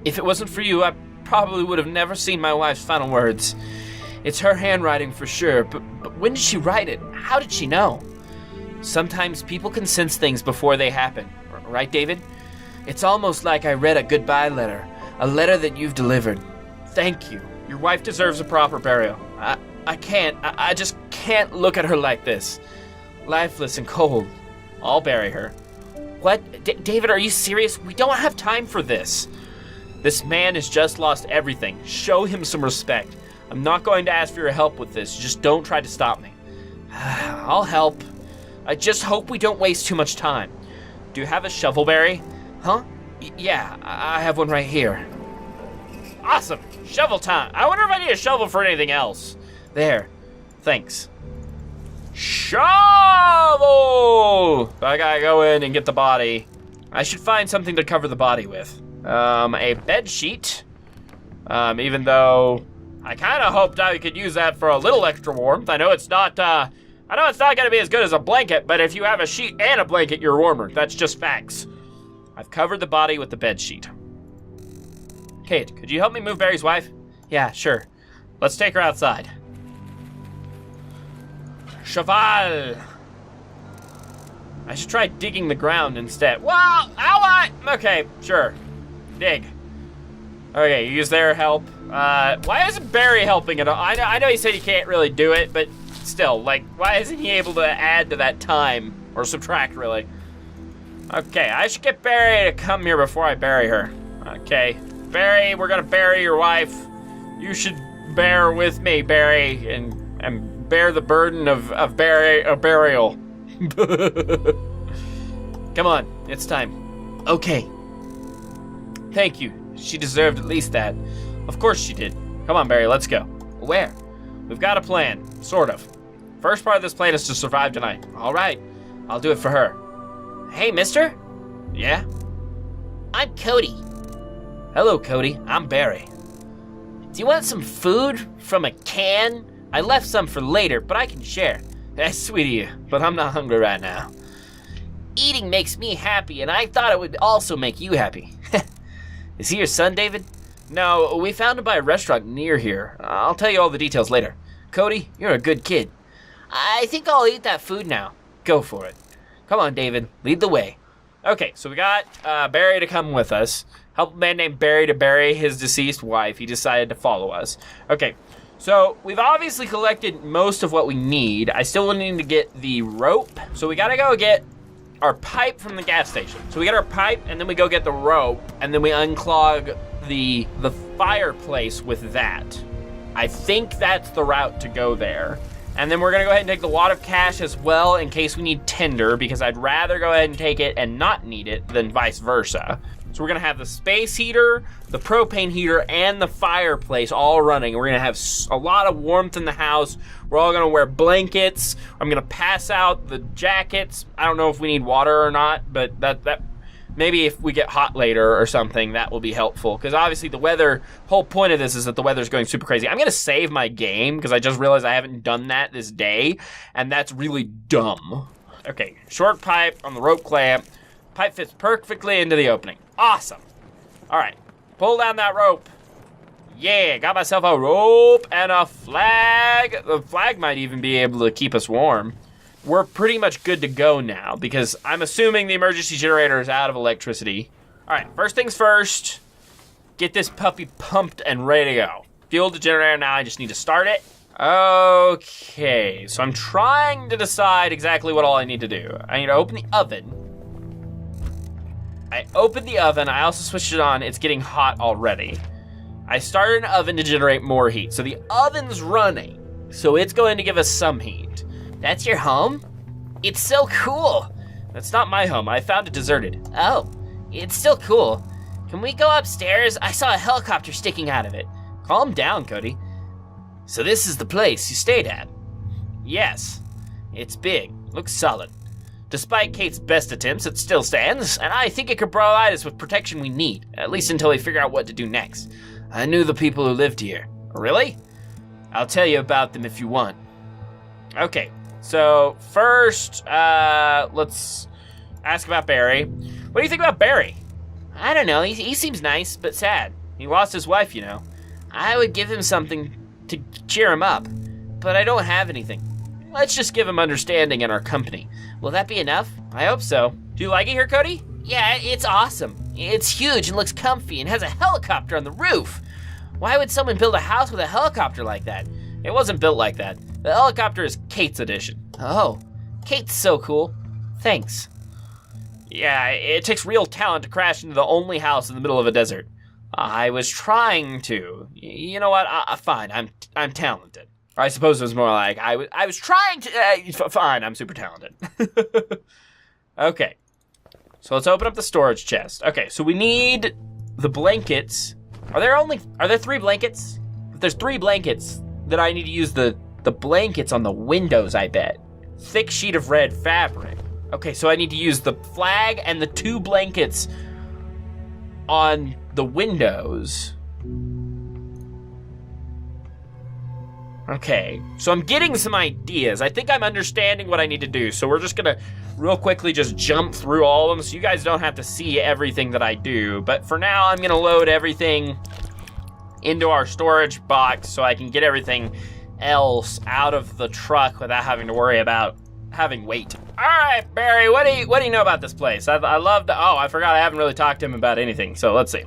If it wasn't for you, I probably would have never seen my wife's final words. It's her handwriting for sure, but when did she write it? How did she know? Sometimes people can sense things before they happen, right, David? It's almost like I read a goodbye letter, a letter that you've delivered. Thank you. Your wife deserves a proper burial. I just can't look at her like this. Lifeless and cold. I'll bury her. What? David, are you serious? We don't have time for this. This man has just lost everything. Show him some respect. I'm not going to ask for your help with this. Just don't try to stop me. I'll help. I just hope we don't waste too much time. Do you have a shovel, Barry? Huh? Yeah, I have one right here. Awesome. Shovel time. I wonder if I need a shovel for anything else. There. Thanks. Shovel! I gotta go in and get the body. I should find something to cover the body with. A bed sheet. Even though I kind of hoped I could use that for a little extra warmth. I know it's not going to be as good as a blanket, but if you have a sheet and a blanket, you're warmer. That's just facts. I've covered the body with the bed sheet. Kate, could you help me move Barry's wife? Yeah, sure. Let's take her outside. Cheval. I should try digging the ground instead. Well, okay, sure. Dig. Okay, use their help. Why isn't Barry helping at all? I know he said he can't really do it, but still, like, why isn't he able to add to that time? Or subtract, really? Okay, I should get Barry to come here before I bury her. Okay, Barry, we're gonna bury your wife. You should bear with me, Barry, and bear the burden of burial. Come on, it's time. Okay. Thank you. She deserved at least that. Of course she did. Come on, Barry, let's go. Where? We've got a plan, sort of. First part of this plan is to survive tonight. All right, I'll do it for her. Hey, mister? Yeah? I'm Cody. Hello, Cody. I'm Barry. Do you want some food from a can? I left some for later, but I can share. That's sweet of you, but I'm not hungry right now. Eating makes me happy, and I thought it would also make you happy. Is he your son, David? No, we found him by a restaurant near here. I'll tell you all the details later. Cody, you're a good kid. I think I'll eat that food now. Go for it. Come on, David. Lead the way. Okay, so we got Barry to come with us. Help a man named Barry to bury his deceased wife. He decided to follow us. Okay, so we've obviously collected most of what we need. I still need to get the rope. So we gotta go get our pipe from the gas station. So we get our pipe, and then we go get the rope, and then we unclog the fireplace with that. I think that's the route to go there. And then we're gonna go ahead and take the wad of cash as well in case we need tinder, because I'd rather go ahead and take it and not need it than vice versa. So we're gonna have the space heater, the propane heater, and the fireplace all running. We're gonna have a lot of warmth in the house. We're all gonna wear blankets. I'm gonna pass out the jackets. I don't know if we need water or not, but that maybe if we get hot later or something, that will be helpful. Because obviously the weather, whole point of this is that the weather's going super crazy. I'm gonna save my game because I just realized I haven't done that this day, and that's really dumb. Okay, short pipe on the rope clamp. Pipe fits perfectly into the opening. Awesome. All right, pull down that rope. Yeah, got myself a rope and a flag. The flag might even be able to keep us warm. We're pretty much good to go now because I'm assuming the emergency generator is out of electricity. All right, first things first, get this puppy pumped and ready to go. Fuel the generator now, I just need to start it. Okay, so I'm trying to decide exactly what all I need to do. I need to open the oven. I opened the oven, I also switched it on, it's getting hot already. I started an oven to generate more heat, so the oven's running, so it's going to give us some heat. That's your home? It's so cool. That's not my home, I found it deserted. Oh, it's still cool. Can we go upstairs? I saw a helicopter sticking out of it. Calm down, Cody. So this is the place you stayed at? Yes. It's big, looks solid. Despite Kate's best attempts, it still stands, and I think it could provide us with protection we need, at least until we figure out what to do next. I knew the people who lived here. Really? I'll tell you about them if you want. Okay, so first, let's ask about Barry. What do you think about Barry? I don't know, he seems nice, but sad. He lost his wife, you know. I would give him something to cheer him up, but I don't have anything. Let's just give him understanding in our company. Will that be enough? I hope so. Do you like it here, Cody? Yeah, it's awesome. It's huge and looks comfy and has a helicopter on the roof. Why would someone build a house with a helicopter like that? It wasn't built like that. The helicopter is Kate's edition. Oh, Kate's so cool. Thanks. Yeah, it takes real talent to crash into the only house in the middle of a desert. I was trying to. You know what? Fine. I'm talented. Or I suppose it was more like I was trying to. Fine. I'm super talented. Okay. So let's open up the storage chest. Okay. So we need the blankets. Are there 3 blankets? If there's 3 blankets, then I need to use the blankets on the windows. I bet. Thick sheet of red fabric. Okay. So I need to use the flag and the 2 blankets on the windows. Okay, so I'm getting some ideas. I think I'm understanding what I need to do. So we're just gonna real quickly just jump through all of them so you guys don't have to see everything that I do. But for now, I'm gonna load everything into our storage box so I can get everything else out of the truck without having to worry about having weight. All right, Barry, what do you know about this place? I love to, I forgot I haven't really talked to him about anything. So let's see.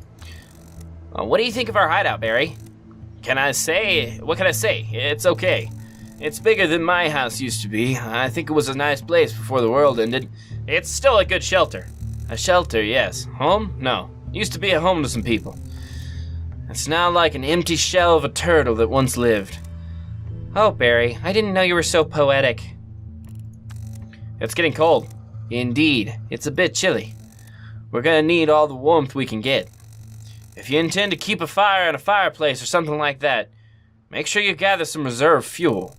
What do you think of our hideout, Barry? What can I say? It's okay. It's bigger than my house used to be. I think it was a nice place before the world ended. It's still a good shelter. A shelter, yes. Home? No. Used to be a home to some people. It's now like an empty shell of a turtle that once lived. Oh, Barry, I didn't know you were so poetic. It's getting cold. Indeed, it's a bit chilly. We're gonna need all the warmth we can get. If you intend to keep a fire in a fireplace or something like that, make sure you gather some reserve fuel.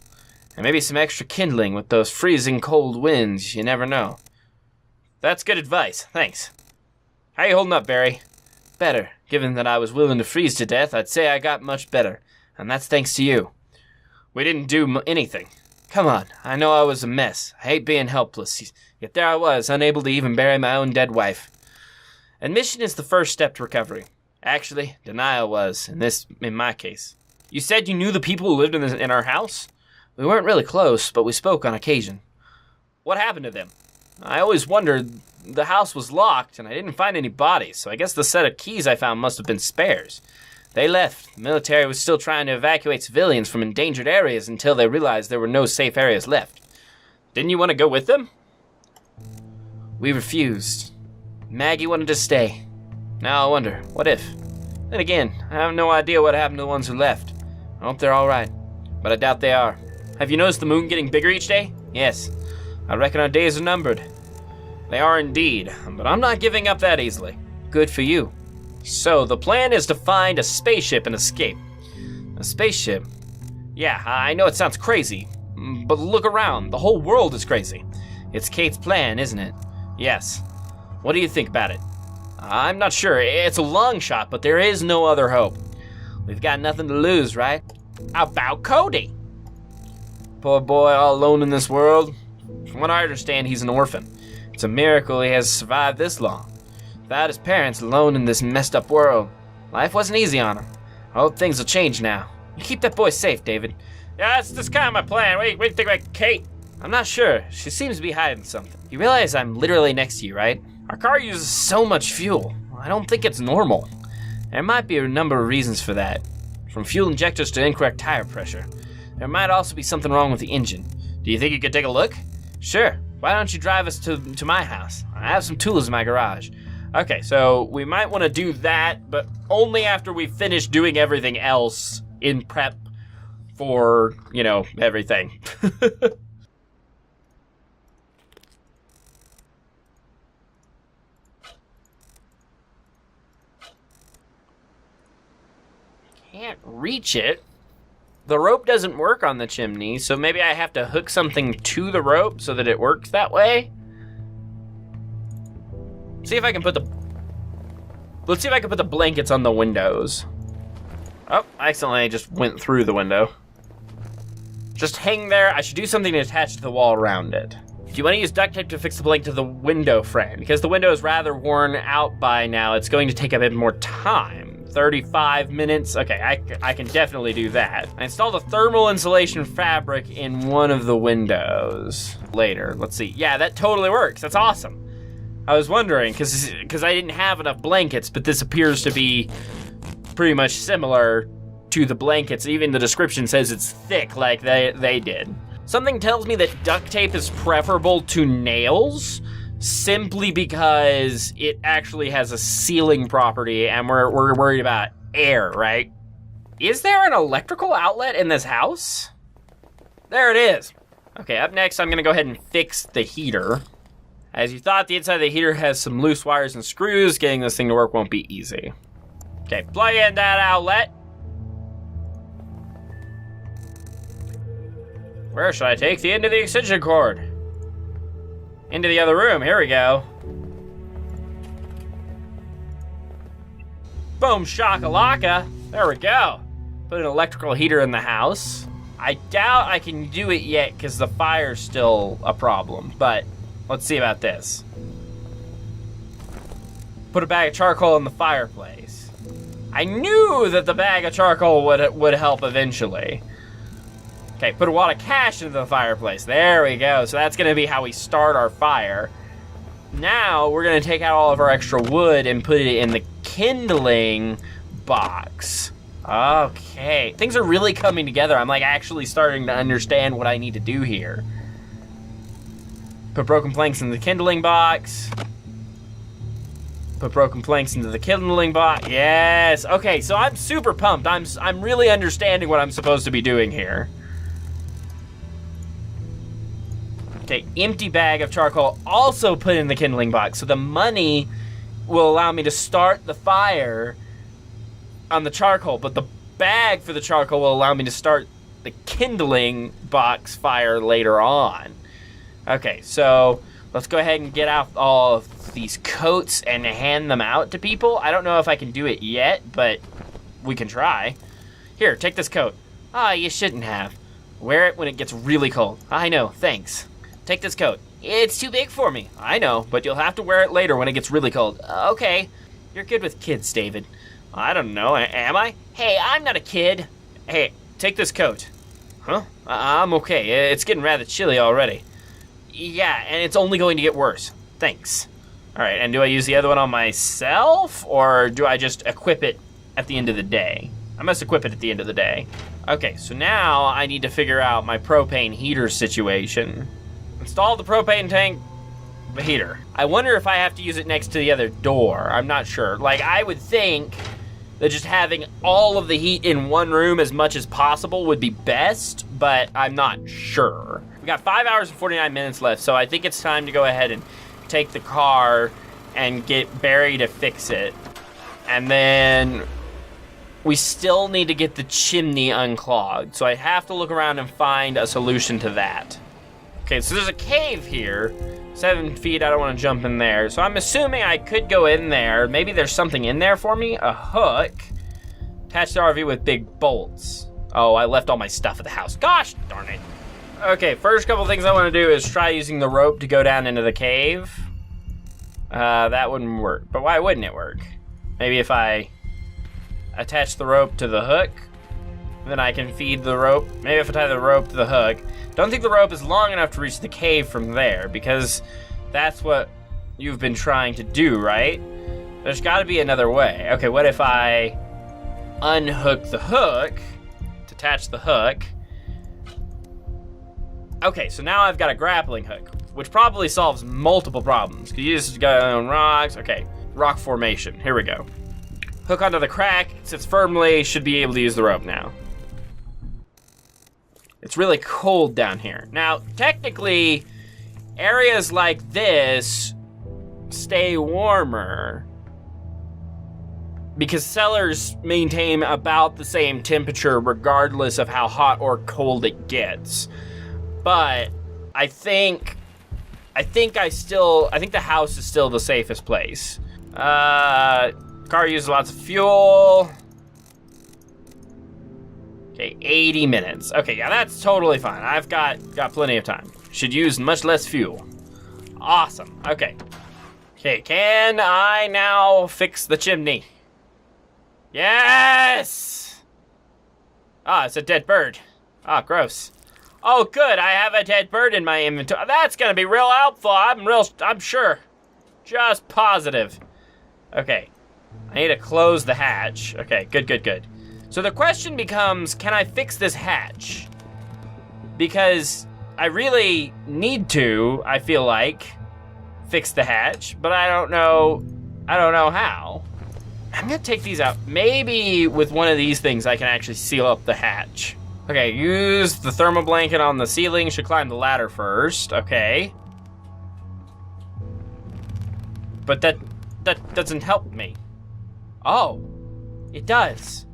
And maybe some extra kindling with those freezing cold winds, you never know. That's good advice, thanks. How you holding up, Barry? Better. Given that I was willing to freeze to death, I'd say I got much better. And that's thanks to you. We didn't do anything. Come on, I know I was a mess. I hate being helpless. Yet there I was, unable to even bury my own dead wife. Admission is the first step to recovery. Actually, denial was, in my case. You said you knew the people who lived in our house? We weren't really close, but we spoke on occasion. What happened to them? I always wondered. The house was locked, and I didn't find any bodies, so I guess the set of keys I found must have been spares. They left. The military was still trying to evacuate civilians from endangered areas until they realized there were no safe areas left. Didn't you want to go with them? We refused. Maggie wanted to stay. Now I wonder, what if? Then again, I have no idea what happened to the ones who left. I hope they're all right, but I doubt they are. Have you noticed the moon getting bigger each day? Yes. I reckon our days are numbered. They are indeed, but I'm not giving up that easily. Good for you. So, the plan is to find a spaceship and escape. A spaceship? Yeah, I know it sounds crazy, but look around. The whole world is crazy. It's Kate's plan, isn't it? Yes. What do you think about it? I'm not sure. It's a long shot, but there is no other hope. We've got nothing to lose, right? How about Cody? Poor boy all alone in this world. From what I understand, he's an orphan. It's a miracle he has survived this long. Without his parents, alone in this messed up world. Life wasn't easy on him. I hope things will change now. You keep that boy safe, David. Yeah, that's kind of my plan. What do you think about Kate? I'm not sure. She seems to be hiding something. You realize I'm literally next to you, right? Our car uses so much fuel. I don't think it's normal. There might be a number of reasons for that. From fuel injectors to incorrect tire pressure. There might also be something wrong with the engine. Do you think you could take a look? Sure. Why don't you drive us to my house? I have some tools in my garage. Okay, so we might want to do that, but only after we finish doing everything else in prep for, you know, everything. Can't reach it. The rope doesn't work on the chimney, so maybe I have to hook something to the rope so that it works that way. See if I can put the... Let's see if I can put the blankets on the windows. Oh, I accidentally just went through the window. Just hang there. I should do something to attach to the wall around it. Do you want to use duct tape to fix the blanket to the window frame? Because the window is rather worn out by now, it's going to take a bit more time. 35 minutes. Okay, I can definitely do that. I installed a thermal insulation fabric in one of the windows later. Let's see. Yeah, that totally works. That's awesome. I was wondering, because I didn't have enough blankets, but this appears to be pretty much similar to the blankets. Even the description says it's thick like they did. Something tells me that duct tape is preferable to nails, simply because it actually has a sealing property and we're worried about air, right? Is there an electrical outlet in this house? There it is. Okay, up next I'm gonna go ahead and fix the heater. As you thought, the inside of the heater has some loose wires and screws. Getting this thing to work won't be easy. Okay, plug in that outlet. Where should I take the end of the extension cord? Into the other room, here we go. Boom shakalaka, there we go. Put an electrical heater in the house. I doubt I can do it yet because the fire's still a problem, but let's see about this. Put a bag of charcoal in the fireplace. I knew that the bag of charcoal would help eventually. Okay, put a wad of cash into the fireplace. There we go. So that's gonna be how we start our fire. Now we're gonna take out all of our extra wood and put it in the kindling box. Okay, things are really coming together. I'm like actually starting to understand what I need to do here. Put broken planks in the kindling box. Put broken planks into the kindling box. Yes, okay, so I'm super pumped. I'm really understanding what I'm supposed to be doing here. Okay, empty bag of charcoal also put in the kindling box. So the money will allow me to start the fire on the charcoal, but the bag for the charcoal will allow me to start the kindling box fire later on. Okay, so let's go ahead and get out all of these coats and hand them out to people. I don't know if I can do it yet, but we can try. Here, take this coat. Ah, you shouldn't have. Wear it when it gets really cold. I know, thanks. Take this coat. It's too big for me. I know, but you'll have to wear it later when it gets really cold. Okay. You're good with kids, David. I don't know, am I? Hey, I'm not a kid. Hey, take this coat. Huh? I'm okay. It's getting rather chilly already. Yeah, and it's only going to get worse. Thanks. All right, and do I use the other one on myself, or do I just equip it at the end of the day? I must equip it at the end of the day. Okay, so now I need to figure out my propane heater situation. Install the propane tank heater. I wonder if I have to use it next to the other door. I'm not sure. Like, I would think that just having all of the heat in one room as much as possible would be best, but I'm not sure. We got 5 hours and 49 minutes left, so I think it's time to go ahead and take the car and get Barry to fix it. And then we still need to get the chimney unclogged. So I have to look around and find a solution to that. Okay, so there's a cave here. 7 feet, I don't want to jump in there. So I'm assuming I could go in there. Maybe there's something in there for me. A hook. Attached to RV with big bolts. Oh, I left all my stuff at the house. Gosh darn it. Okay, first couple things I want to do is try using the rope to go down into the cave. That wouldn't work. But why wouldn't it work? Maybe if I attach the rope to the hook, then I can feed the rope. Maybe if I tie the rope to the hook. Don't think the rope is long enough to reach the cave from there, because that's what you've been trying to do, right? There's got to be another way. Okay, what if I unhook the hook, detach the hook? Okay, so now I've got a grappling hook, which probably solves multiple problems. Could you just go on rocks? Okay, rock formation. Here we go. Hook onto the crack, sits firmly, should be able to use the rope now. It's really cold down here. Now, technically, areas like this stay warmer because cellars maintain about the same temperature regardless of how hot or cold it gets. But I think the house is still the safest place. Car uses lots of fuel. Okay, 80 minutes. Okay, yeah, that's totally fine. I've got plenty of time. Should use much less fuel. Awesome. Okay. Okay, can I now fix the chimney? Yes! Ah, it's a dead bird. Ah, gross. Oh, good. I have a dead bird in my inventory. That's gonna be real helpful. I'm sure. Just positive. Okay. I need to close the hatch. Okay, good. So the question becomes, can I fix this hatch? Because I really need to, I feel like, fix the hatch, but I don't know how. I'm gonna take these out. Maybe with one of these things I can actually seal up the hatch. Okay, use the thermal blanket on the ceiling. Should climb the ladder first. Okay. But that doesn't help me. Oh, it does.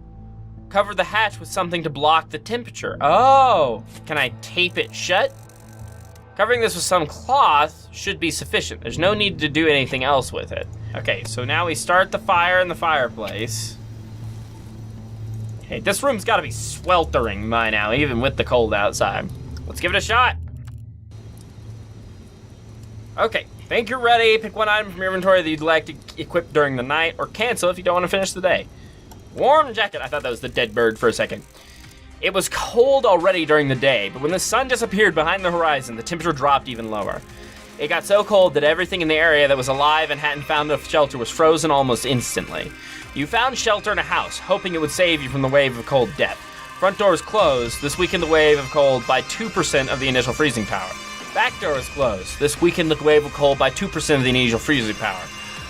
Cover the hatch with something to block the temperature. Oh, can I tape it shut? Covering this with some cloth should be sufficient. There's no need to do anything else with it. Okay, so now we start the fire in the fireplace. Okay, this room's gotta be sweltering by now, even with the cold outside. Let's give it a shot. Okay, think you're ready. Pick one item from your inventory that you'd like to equip during the night, or cancel if you don't want to finish the day. Warm jacket. I thought that was the dead bird for a second. It was cold already during the day, but when the sun disappeared behind the horizon, the temperature dropped even lower. It got so cold that everything in the area that was alive and hadn't found a shelter was frozen almost instantly. You found shelter in a house, hoping it would save you from the wave of cold death. Front door is closed. This weakened the wave of cold by 2% of the initial freezing power. Back door is closed. This weakened the wave of cold by 2% of the initial freezing power.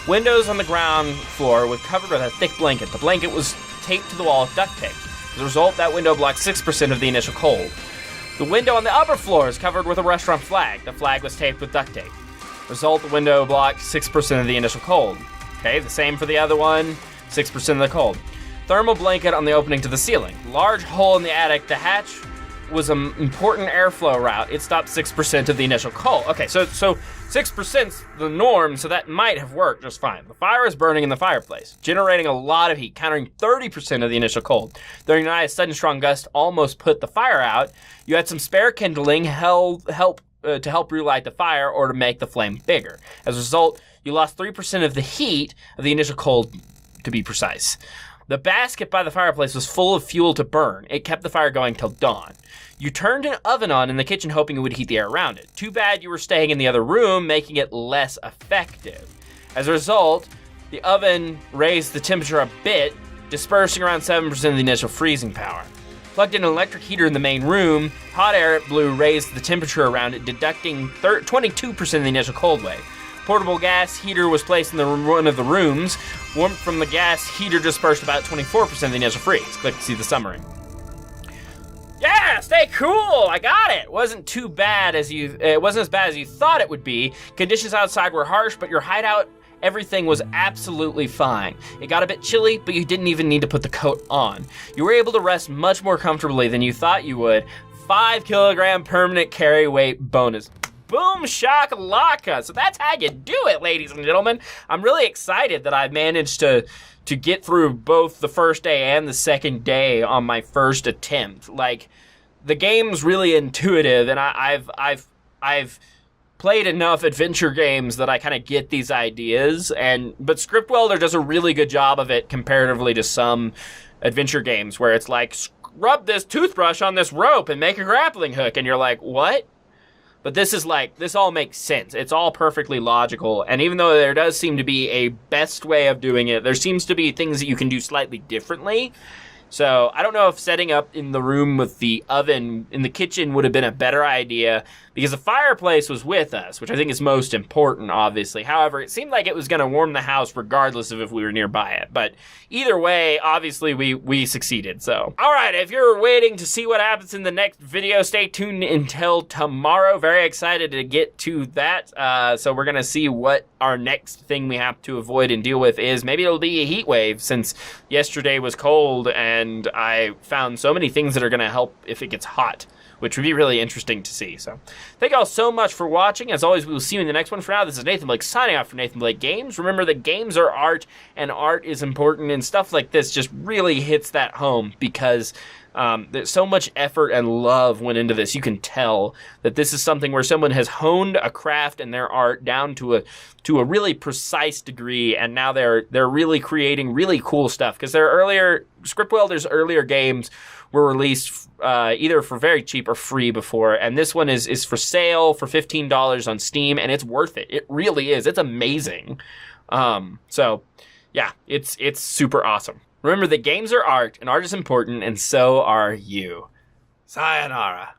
Windows on the ground floor were covered with a thick blanket. The blanket was taped to the wall with duct tape. As a result, that window blocked 6% of the initial cold. The window on the upper floor is covered with a restaurant flag. The flag was taped with duct tape. Result, the window blocked 6% of the initial cold. Okay, the same for the other one, 6% of the cold. Thermal blanket on the opening to the ceiling. Large hole in the attic. The hatch was an important airflow route. It stopped 6% of the initial cold. Okay, so 6%'s the norm, so that might have worked just fine. The fire is burning in the fireplace, generating a lot of heat, countering 30% of the initial cold. During the night, a sudden strong gust almost put the fire out. You had some spare kindling to help relight the fire or to make the flame bigger. As a result, you lost 3% of the heat of the initial cold, to be precise. The basket by the fireplace was full of fuel to burn. It kept the fire going till dawn. You turned an oven on in the kitchen hoping it would heat the air around it. Too bad you were staying in the other room, making it less effective. As a result, the oven raised the temperature a bit, dispersing around 7% of the initial freezing power. Plugged in an electric heater in the main room, hot air it blew raised the temperature around it, deducting 22% of the initial cold wave. Portable gas heater was placed in one of the rooms. Warmth from the gas heater dispersed about 24% of the initial freeze. Click to see the summary. Yeah, stay cool. I got it. It wasn't as bad as you thought it would be. Conditions outside were harsh, but your hideout everything was absolutely fine. It got a bit chilly, but you didn't even need to put the coat on. You were able to rest much more comfortably than you thought you would. 5 kilogram permanent carry weight bonus. Boom shakalaka. So that's how you do it, ladies and gentlemen. I'm really excited that I managed to get through both the first day and the second day on my first attempt. Like, the game's really intuitive, and I've played enough adventure games that I kind of get these ideas, but Script Welder does a really good job of it comparatively to some adventure games where it's like, rub this toothbrush on this rope and make a grappling hook, and you're like, what? But this is like, this all makes sense. It's all perfectly logical. And even though there does seem to be a best way of doing it, there seems to be things that you can do slightly differently. So I don't know if setting up in the room with the oven in the kitchen would have been a better idea, because the fireplace was with us, which I think is most important, obviously. However, it seemed like it was going to warm the house regardless of if we were nearby it. But either way, obviously, we succeeded. So, all right, if you're waiting to see what happens in the next video, stay tuned until tomorrow. Very excited to get to that. So we're going to see what our next thing we have to avoid and deal with is. Maybe it'll be a heat wave, since yesterday was cold and I found so many things that are going to help if it gets hot, which would be really interesting to see. So thank you all so much for watching. As always, we will see you in the next one. For now, this is Nathan Blake signing off from Nathanblakegames. Remember that games are art, and art is important, and stuff like this just really hits that home, because there's so much effort and love went into this. You can tell that this is something where someone has honed a craft and their art down to a really precise degree, and now they're really creating really cool stuff. Because Script Welder's earlier games were released either for very cheap or free before, and this one is for sale for $15 on Steam, and it's worth it. It really is. It's amazing. So yeah, it's super awesome. Remember that games are art, and art is important, and so are you. Sayonara.